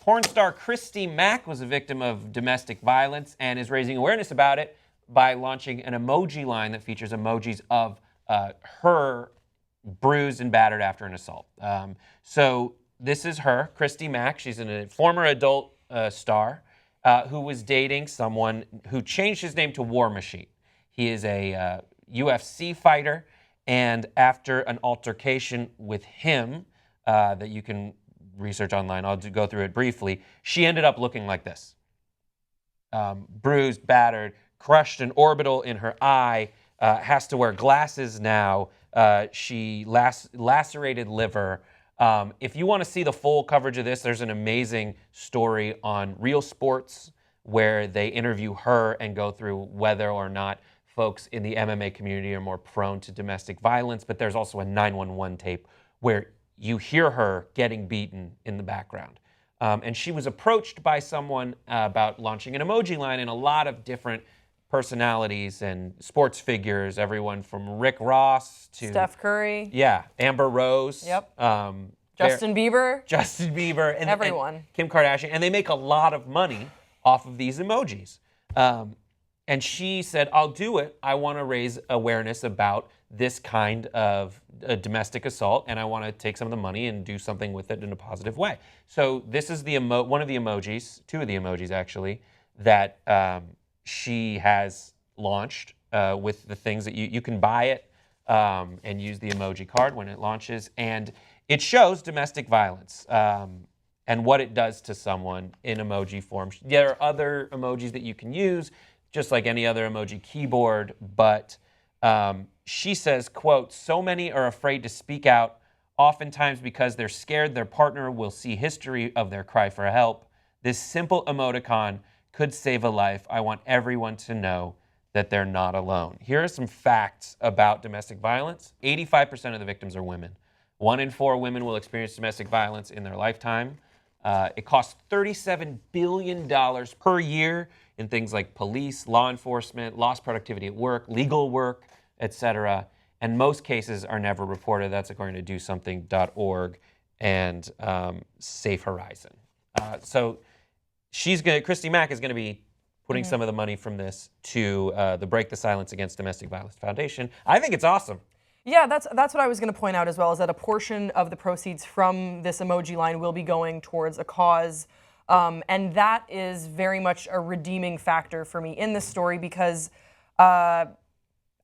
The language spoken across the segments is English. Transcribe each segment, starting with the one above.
Porn star Christy Mack was a victim of domestic violence and is raising awareness about it by launching an emoji line that features emojis of her bruised and battered after an assault. So this is her, Christy Mack. She's a former adult star who was dating someone who changed his name to War Machine. He is a UFC fighter, and after an altercation with him that you can research online, I'll go through it briefly, she ended up looking like this. Bruised, battered, crushed an orbital in her eye, has to wear glasses now. She lacerated liver. If you want to see the full coverage of this, there's an amazing story on Real Sports where they interview her and go through whether or not folks in the MMA community are more prone to domestic violence. But there's also a 911 tape where you hear her getting beaten in the background. And she was approached by someone about launching an emoji line, and a lot of different personalities and sports figures, everyone from Rick Ross to Steph Curry. Yeah, Amber Rose. Yep. Justin Bieber. And everyone. And Kim Kardashian. And they make a lot of money off of these emojis. And she said, I'll do it. I want to raise awareness about this kind of domestic assault, and I want to take some of the money and do something with it in a positive way. So this is the one of the emojis, two of the emojis actually, that she has launched with the things that you can buy it and use the emoji card when it launches. And it shows domestic violence and what it does to someone in emoji form. There are other emojis that you can use, just like any other emoji keyboard, but she says, quote, so many are afraid to speak out, oftentimes because they're scared their partner will see history of their cry for help. This simple emoticon could save a life. I want everyone to know that they're not alone. Here are some facts about domestic violence. 85% of the victims are women. 1 in 4 women will experience domestic violence in their lifetime. It costs $37 billion per year in things like police, law enforcement, lost productivity at work, legal work, etc. And most cases are never reported. That's according to DoSomething.org and Safe Horizon. So Christy Mack is going to be putting some of the money from this to the Break the Silence Against Domestic Violence Foundation. I think it's awesome. Yeah, that's what I was going to point out as well, is that a portion of the proceeds from this emoji line will be going towards a cause. And that is very much a redeeming factor for me in this story because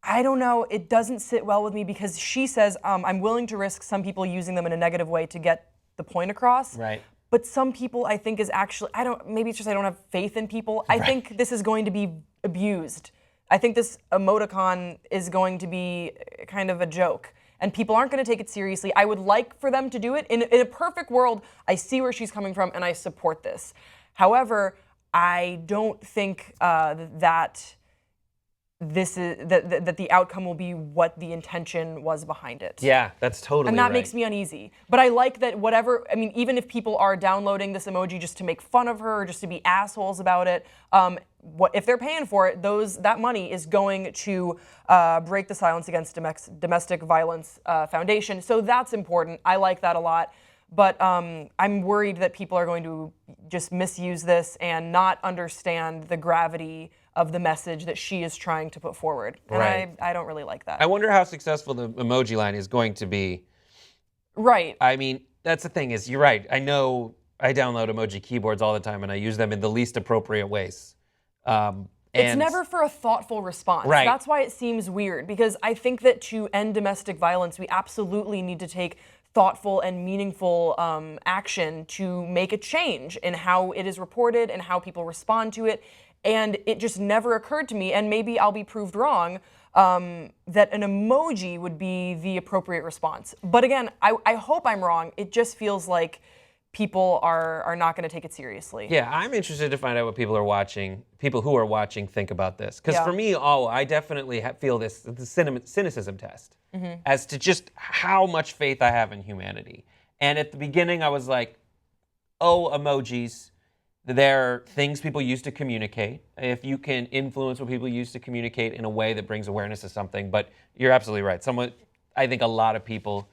I don't know, it doesn't sit well with me because she says, I'm willing to risk some people using them in a negative way to get the point across. Right. But some people I think is actually, maybe it's just I don't have faith in people. I think this is going to be abused. I think this emoticon is going to be kind of a joke. And people aren't going to take it seriously. I would like for them to do it. In a perfect world, I see where she's coming from and I support this. However, I don't think that the outcome will be what the intention was behind it. Yeah, that's totally And that right. makes me uneasy. But I like that even if people are downloading this emoji just to make fun of her or just to be assholes about it, if they're paying for it, that money is going to Break the Silence Against Domestic Violence Foundation. So that's important. I like that a lot. But I'm worried that people are going to just misuse this and not understand the gravity of the message that she is trying to put forward. And Right. I don't really like that. I wonder how successful the emoji line is going to be. Right. I mean, that's the thing is, you're right. I know I download emoji keyboards all the time and I use them in the least appropriate ways. It's never for a thoughtful response. Right. That's why it seems weird, because I think that to end domestic violence, we absolutely need to take thoughtful and meaningful action to make a change in how it is reported and how people respond to it. And it just never occurred to me, and maybe I'll be proved wrong, that an emoji would be the appropriate response. But again, I hope I'm wrong. It just feels like people are not going to take it seriously. Yeah, I'm interested to find out what people who are watching think about this. Because for me, I definitely feel the cynicism test as to just how much faith I have in humanity. And at the beginning, I was like, emojis, they're things people use to communicate. If you can influence what people use to communicate in a way that brings awareness to something. But you're absolutely right. I think a lot of people,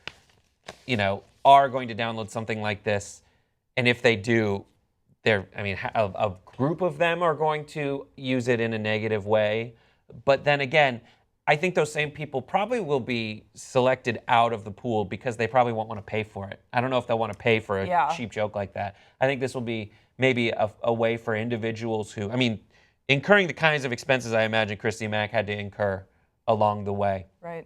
are going to download something like this. And if they do, a group of them are going to use it in a negative way. But then again, I think those same people probably will be selected out of the pool because they probably won't want to pay for it. I don't know if they'll want to pay for a cheap joke like that. I think this will be maybe a way for individuals who, incurring the kinds of expenses I imagine Christy Mack had to incur along the way. Right.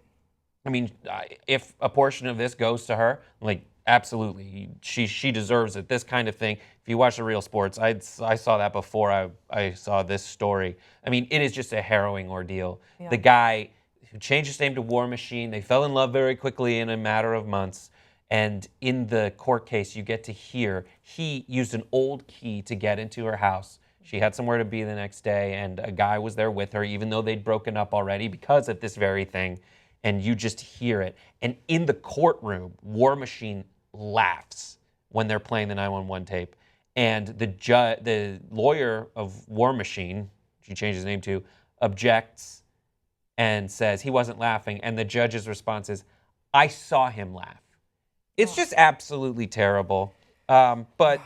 If a portion of this goes to her, absolutely, she deserves it. This kind of thing. If you watch the Real Sports, I saw that before I saw this story. It is just a harrowing ordeal. Yeah. The guy who changed his name to War Machine, they fell in love very quickly in a matter of months. And in the court case, you get to hear he used an old key to get into her house. She had somewhere to be the next day, and a guy was there with her, even though they'd broken up already because of this very thing. And you just hear it. And in the courtroom, War Machine laughs when they're playing the 911 tape. And the lawyer of War Machine, she changed his name to, objects and says he wasn't laughing. And the judge's response is, I saw him laugh. It's just absolutely terrible. But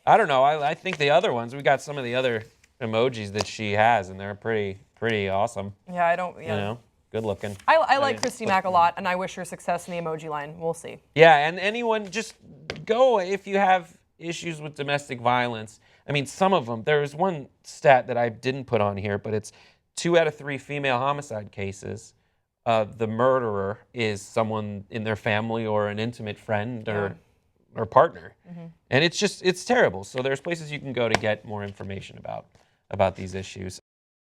I don't know. I think the other ones, we got some of the other emojis that she has, and they're pretty awesome. Yeah, I don't. Yeah. You know? Good looking. I like Christy Mack a lot, and I wish her success in the emoji line. We'll see. Yeah, and anyone, just go if you have issues with domestic violence. Some of them, there's one stat that I didn't put on here, but it's 2 out of 3 female homicide cases. The murderer is someone in their family or an intimate friend or partner. Mm-hmm. And it's terrible. So there's places you can go to get more information about these issues.